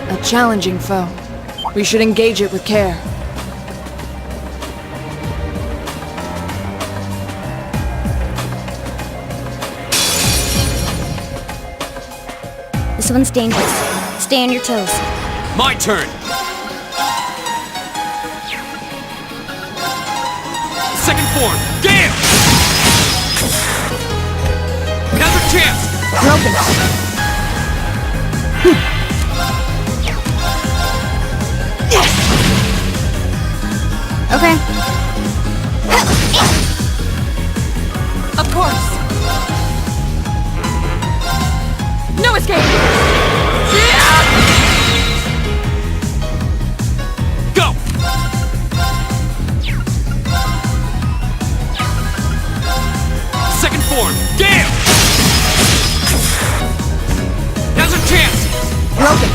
A challenging foe. We should engage it with care. This one's dangerous. Stay on your toes. My turn! Second form, Gale! Now's our chance! Broken. Okay. Of course. No escape! Go! Second form, Gale! Now's our chance! Broken.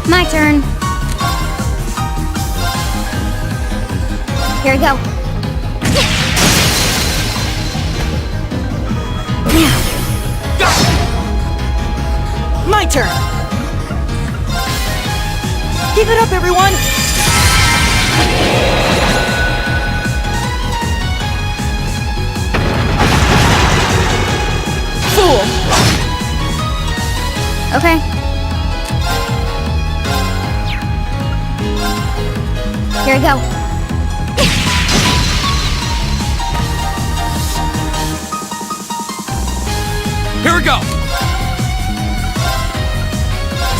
My turn. Here we go. Go! My turn. Keep it up, everyone! Fool! Okay. Here we go. Here we go!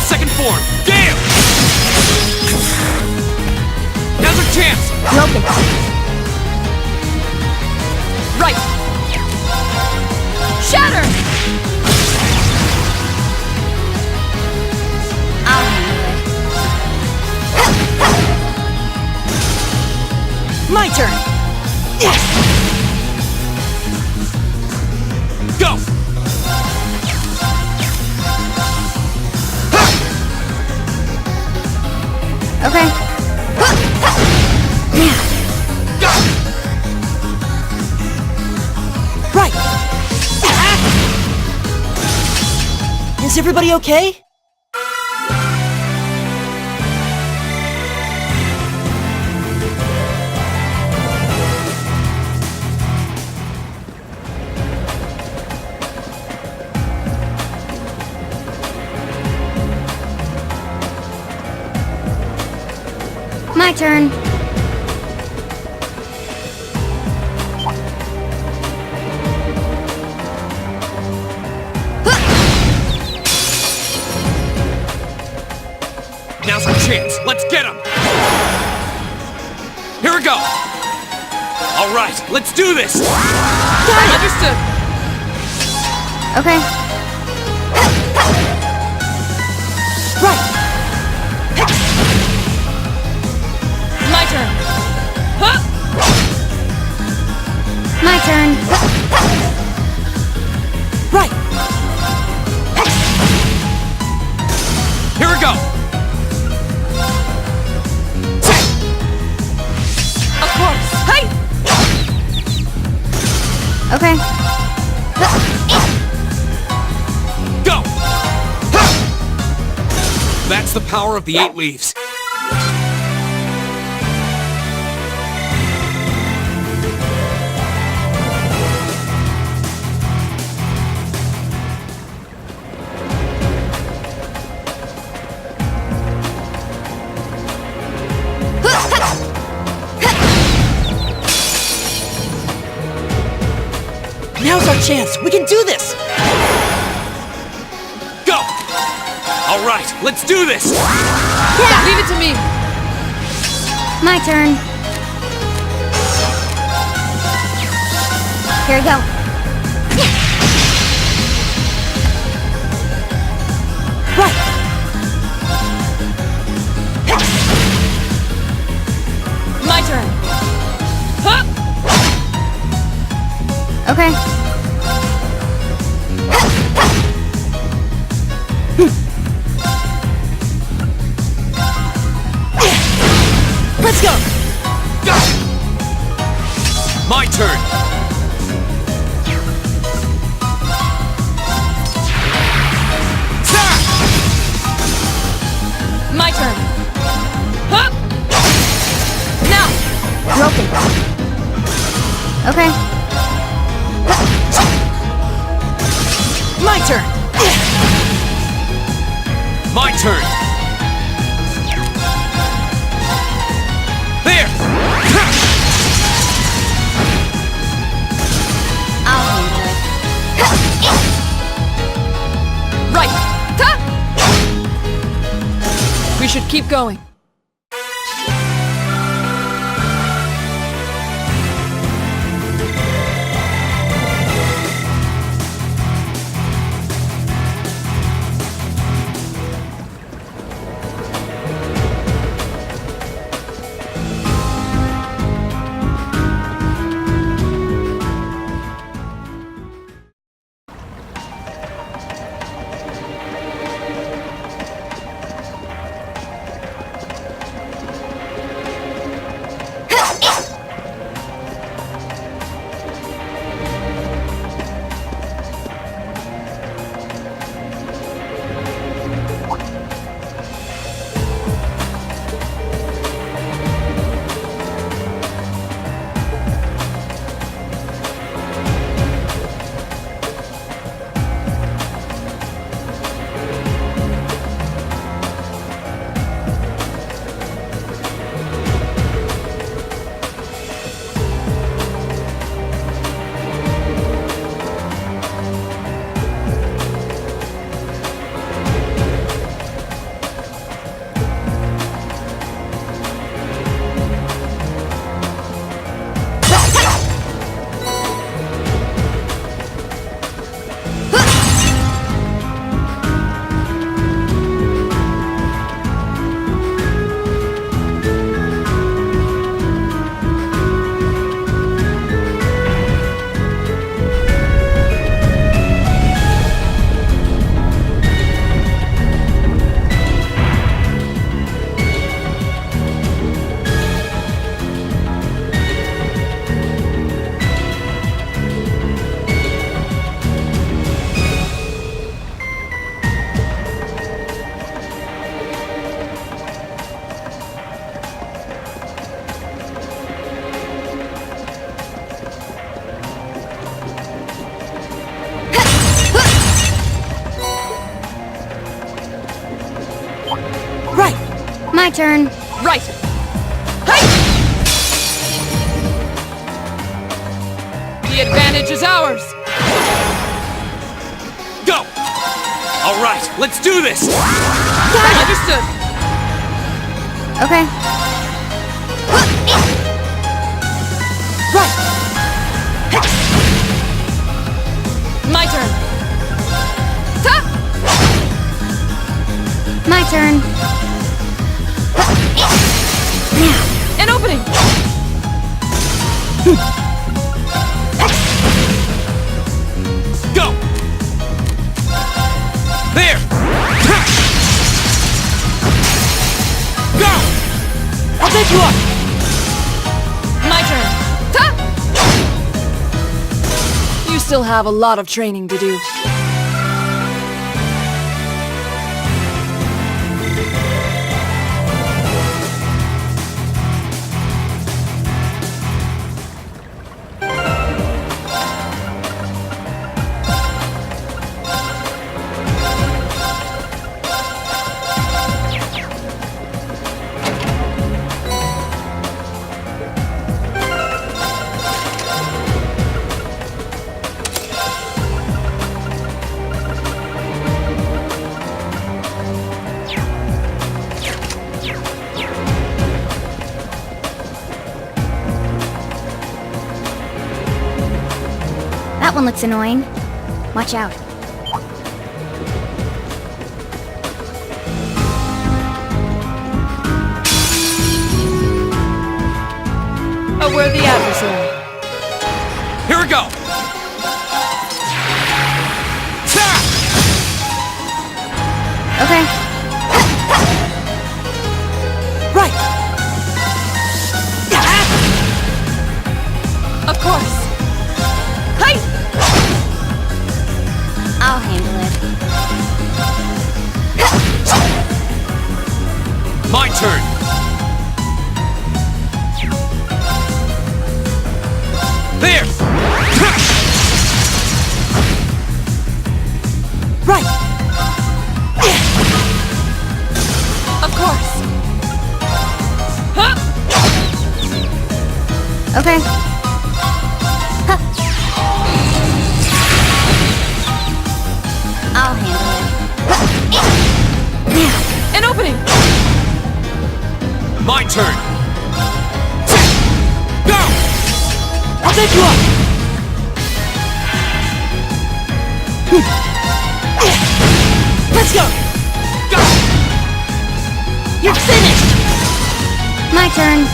Second form, Gale! Now's our chance! Broken. Right. Shatter! I'll handle it. My turn. Go! Okay. Go! Right. Is everybody okay? My turn. Now's our chance. Let's get him! Here we go! All right, let's do this! Understood. Okay. Right. My turn. Huh? My turn. Right. Here we go! Of course. Hey! Okay. Go! That's the power of the 8 leaves. Now's our chance. We can do this. Go! All right, let's do this! Yeah. Leave it to me. My turn. Here we go. Right. My turn. Huh? Okay. Let's go. Go! My turn! Okay. My turn! My turn! There! I'll handle it. Right! We should keep going. My turn. Right! Hey! The advantage is ours! Go! All right, let's do this! Understood! Okay. Right! My turn! Ta! My turn. Now. An opening! Go! There! Go! I'll take you up! My turn! Ta! You still have a lot of training to do. That one looks annoying. Watch out. A worthy adversary. Here we go! Ta! Okay. Right! Of course! Hey! I'll handle it. My turn! There! Okay. Huh. I'll handle it. Now. An opening! My turn! Go! I'll take you up! Let's go! Go! You're finished! My turn.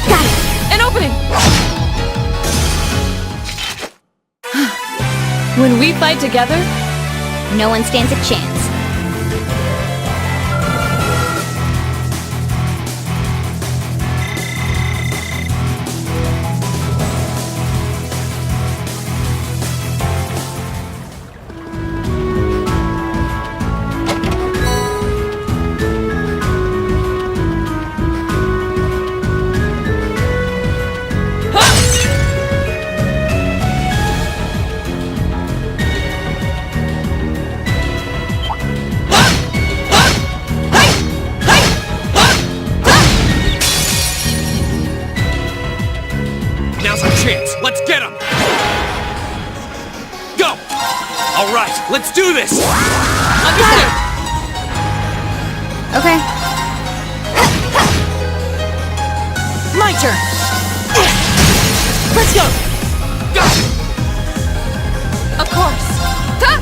Got it. An opening! When we fight together, No one stands a chance. Now's our chance. Let's get him. Go! All right, let's do this. understood! Okay. My turn! Let's go! Go! Of course! Ha!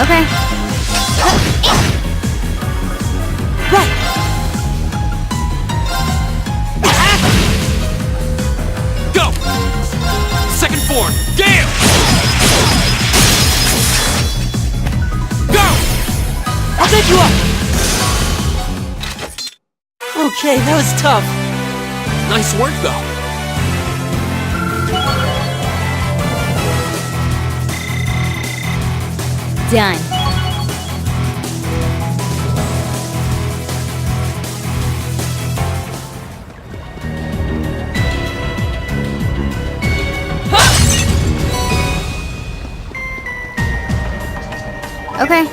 Okay. Right! Go! Second form, Gale! Go! I'll take you up! Okay, that was tough. Nice work, though. Done. Okay.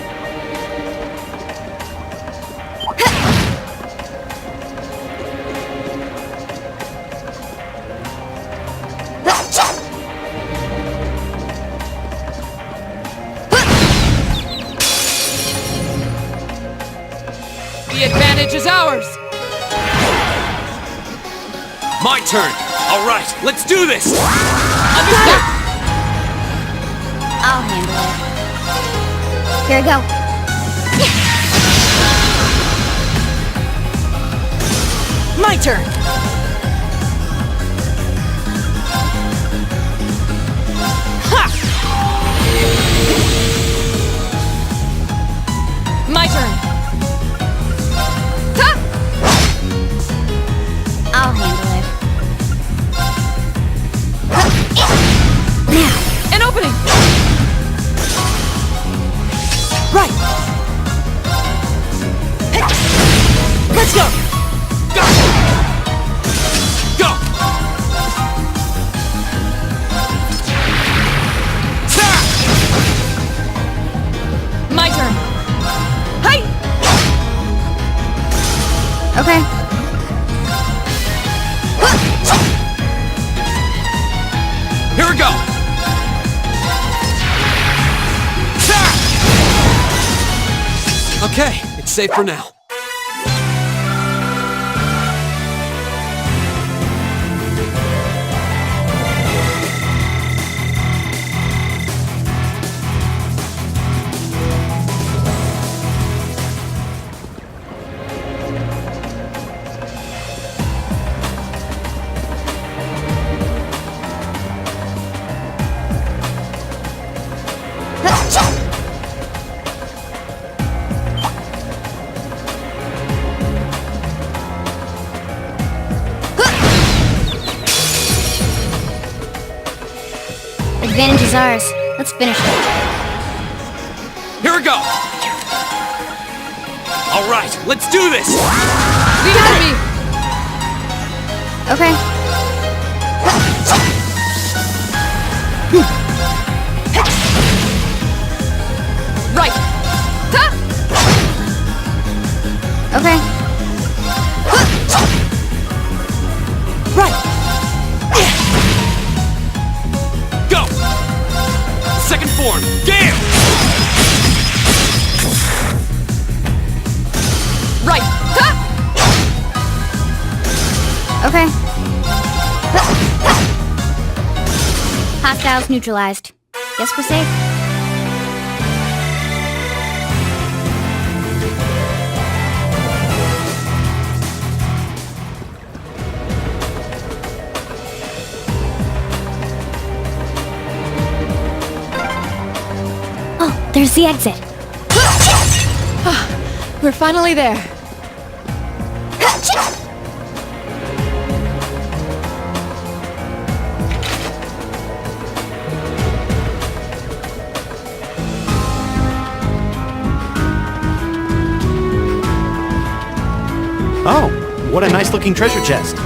The advantage is ours! My turn. All right, let's do this. Understood! I'll handle it. Here we go. My turn! Ha! My turn! Ha! I'll handle it. Now. An opening! Right! Let's go! Go! Go! Ta! My turn! Hi! Okay. Here we go. Ta! Okay, it's safe for now. Advantage is ours. Let's finish it. Here we go. All right, let's do this. Leave it to me! Okay. Right! Ha! Okay. Gale! Right! Ha! Okay. Hostiles neutralized. Guess we're safe. Oh, there's the exit. We're finally there. Oh, what a nice-looking treasure chest.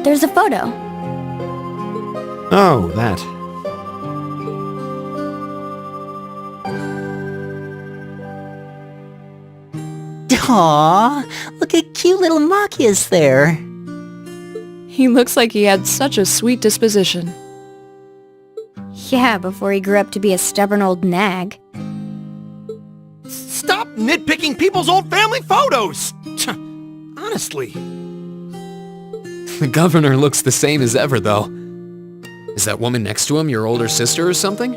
There's a photo. Oh, that. Aww, look at cute little Machias there. He looks like he had such a sweet disposition. Yeah, before he grew up to be a stubborn old nag. Stop nitpicking people's old family photos! Honestly. The governor looks the same as ever, though. Is that woman next to him your older sister or something?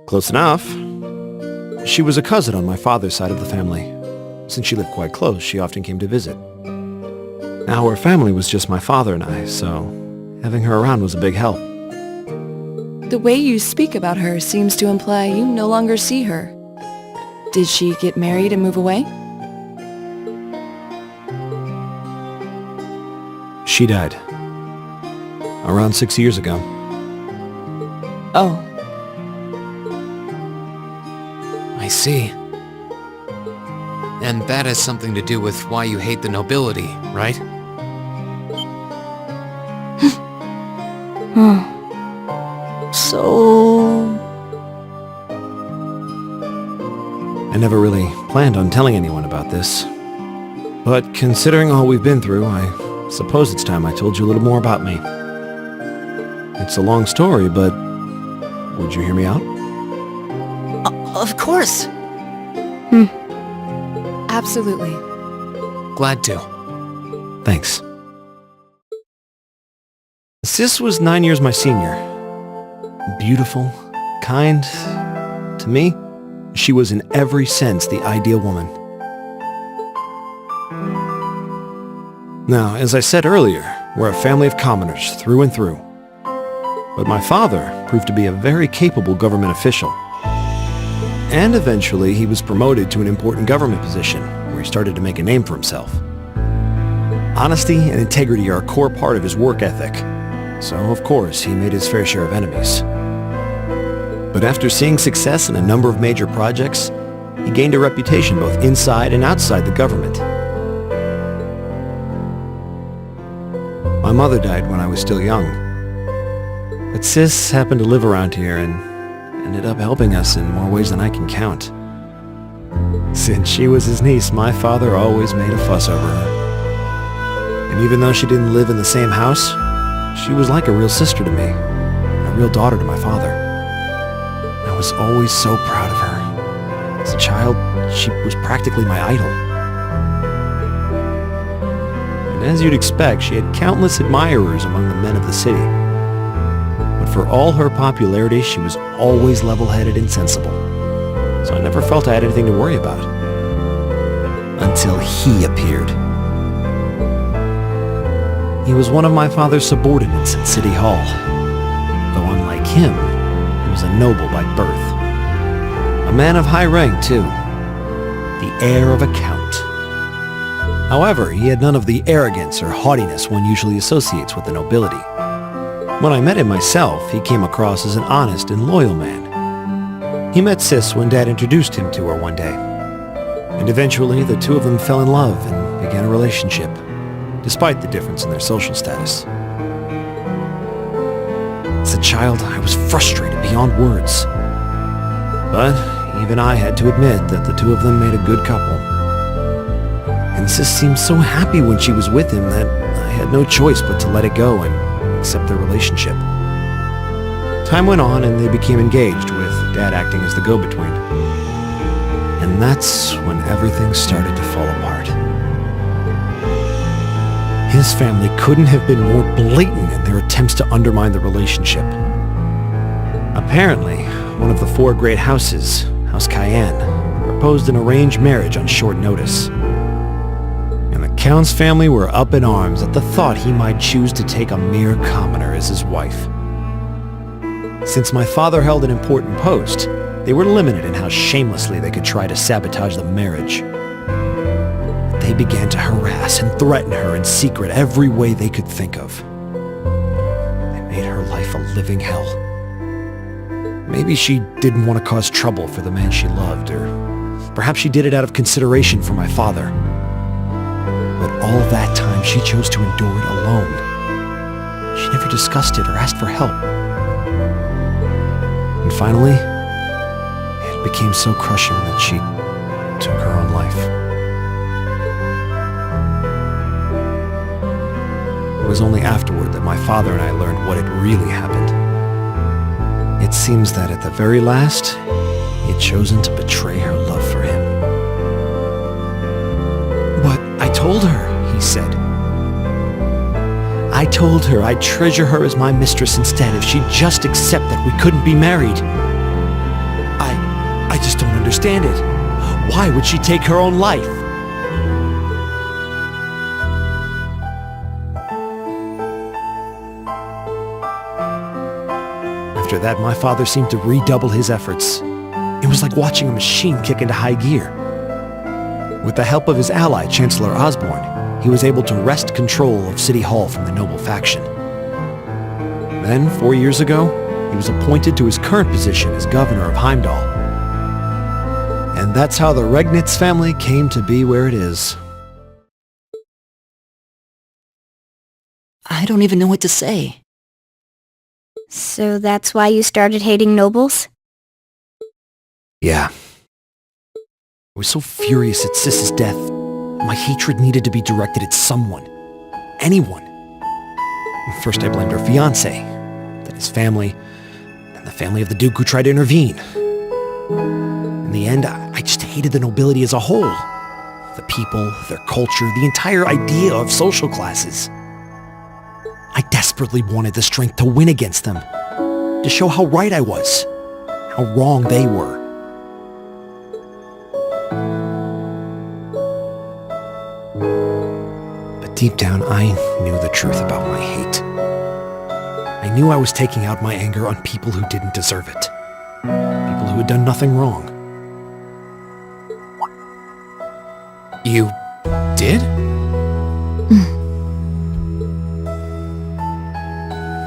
Close enough. She was a cousin on my father's side of the family. Since she lived quite close, she often came to visit. Now her family was just my father and I, so having her around was a big help. The way you speak about her seems to imply you no longer see her. Did she get married and move away? She died. Around 6 years ago. Oh. I see. And that has something to do with why you hate the nobility, right? So... I never really planned on telling anyone about this. But considering all we've been through, I suppose it's time I told you a little more about me. It's a long story, but would you hear me out? Of course. Absolutely. Glad to. Thanks. Sis was 9 years my senior. Beautiful, kind. To me, she was in every sense the ideal woman. Now, as I said earlier, we're a family of commoners through and through. But my father proved to be a very capable government official. And eventually he was promoted to an important government position where he started to make a name for himself. Honesty and integrity are a core part of his work ethic. So, of course, he made his fair share of enemies. But after seeing success in a number of major projects, he gained a reputation both inside and outside the government. My mother died when I was still young. But Sis happened to live around here and ended up helping us in more ways than I can count. Since she was his niece, my father always made a fuss over her. And even though she didn't live in the same house, she was like a real sister to me, and a real daughter to my father. I was always so proud of her. As a child, she was practically my idol. And as you'd expect, she had countless admirers among the men of the city. But for all her popularity, she was always level-headed and sensible. So I never felt I had anything to worry about. Until he appeared. He was one of my father's subordinates at City Hall. Though unlike him, he was a noble by birth. A man of high rank, too. The heir of a count. However, he had none of the arrogance or haughtiness one usually associates with the nobility. When I met him myself, he came across as an honest and loyal man. He met Sis when Dad introduced him to her one day. And eventually, the two of them fell in love and began a relationship, despite the difference in their social status. As a child, I was frustrated beyond words. But even I had to admit that the two of them made a good couple. And Sis seemed so happy when she was with him that I had no choice but to let it go and accept their relationship. Time went on and they became engaged, with Dad acting as the go-between. And that's when everything started to fall apart. His family couldn't have been more blatant in their attempts to undermine the relationship. Apparently, one of the four great houses, House Cayenne, proposed an arranged marriage on short notice. And the Count's family were up in arms at the thought he might choose to take a mere commoner as his wife. Since my father held an important post, they were limited in how shamelessly they could try to sabotage the marriage. They began to harass and threaten her in secret every way they could think of. They made her life a living hell. Maybe she didn't want to cause trouble for the man she loved, or perhaps she did it out of consideration for my father. But all that time, she chose to endure it alone. She never discussed it or asked for help. And finally, it became so crushing that she took her own life. It was only afterward that my father and I learned what had really happened. It seems that at the very last, he had chosen to betray her love for him. "But I told her," he said. "I told her I'd treasure her as my mistress instead if she'd just accept that we couldn't be married. I just don't understand it. Why would she take her own life?" After that, my father seemed to redouble his efforts. It was like watching a machine kick into high gear. With the help of his ally, Chancellor Osborne, he was able to wrest control of City Hall from the noble faction. Then, 4 years ago, he was appointed to his current position as governor of Heimdall. And that's how the Regnitz family came to be where it is. I don't even know what to say. So that's why you started hating nobles? Yeah. I was so furious at Sis's death. My hatred needed to be directed at someone. Anyone. First I blamed her fiancé, then his family, and the family of the Duke who tried to intervene. In the end, I just hated the nobility as a whole. The people, their culture, the entire idea of social classes. I desperately wanted the strength to win against them, to show how right I was, how wrong they were. But deep down, I knew the truth about my hate. I knew I was taking out my anger on people who didn't deserve it. People who had done nothing wrong. You did?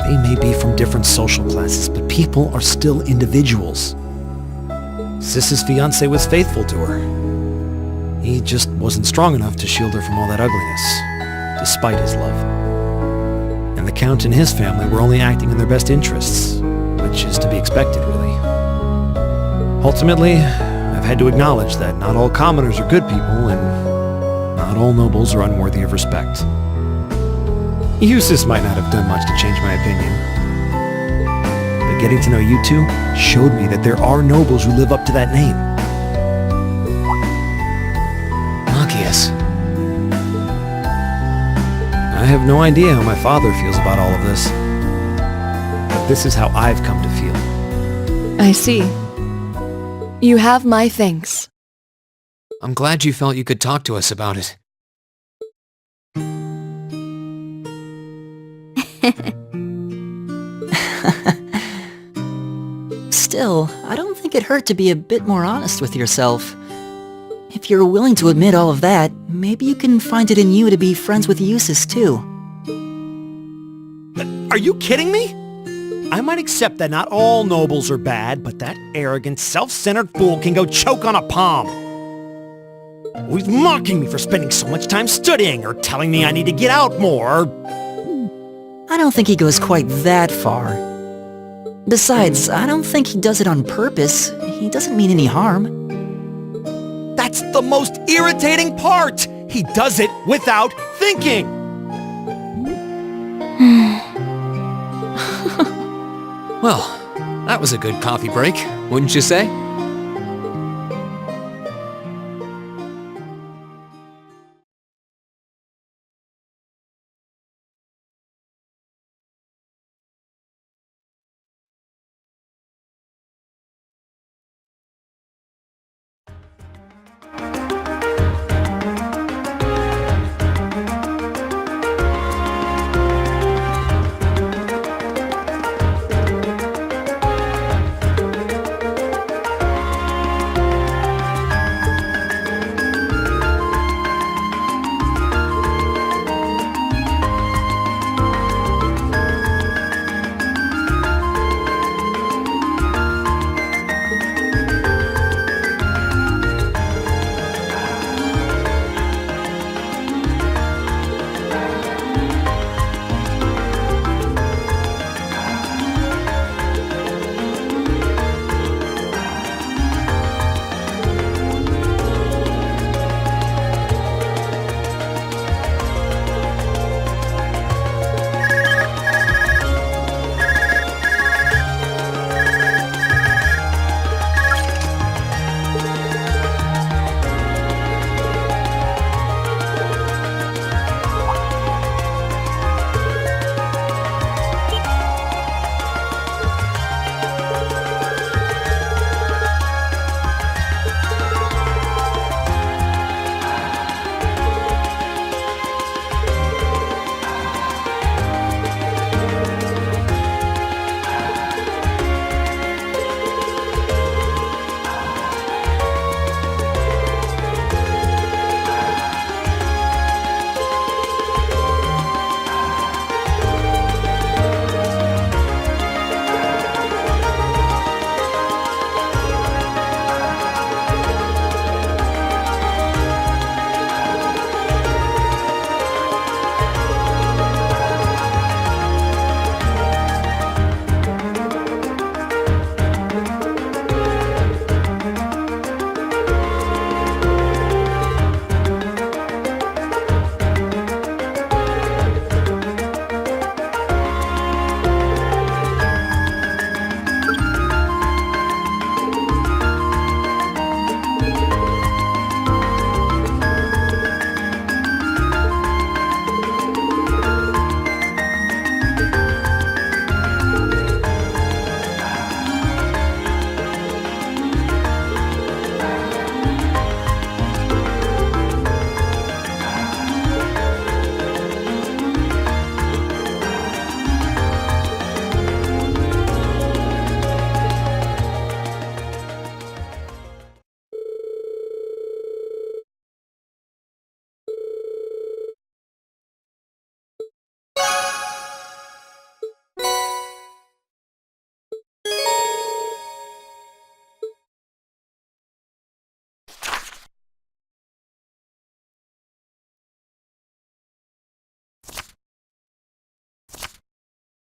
They may be from different social classes, but people are still individuals. Sis's fiancé was faithful to her. He just wasn't strong enough to shield her from all that ugliness, despite his love. And the Count and his family were only acting in their best interests, which is to be expected, really. Ultimately, I've had to acknowledge that not all commoners are good people, and not all nobles are unworthy of respect. Eustace might not have done much to change my opinion. But getting to know you two showed me that there are nobles who live up to that name. Machias. I have no idea how my father feels about all of this. But this is how I've come to feel. I see. You have my thanks. I'm glad you felt you could talk to us about it. Still, I don't think it hurt to be a bit more honest with yourself. If you're willing to admit all of that, maybe you can find it in you to be friends with Eustace too. Are you kidding me? I might accept that not all nobles are bad, but that arrogant, self-centered fool can go choke on a palm. He's mocking me for spending so much time studying, or telling me I need to get out more, I don't think he goes quite that far. Besides, I don't think he does it on purpose. He doesn't mean any harm. That's the most irritating part! He does it without thinking! Well, that was a good coffee break, wouldn't you say?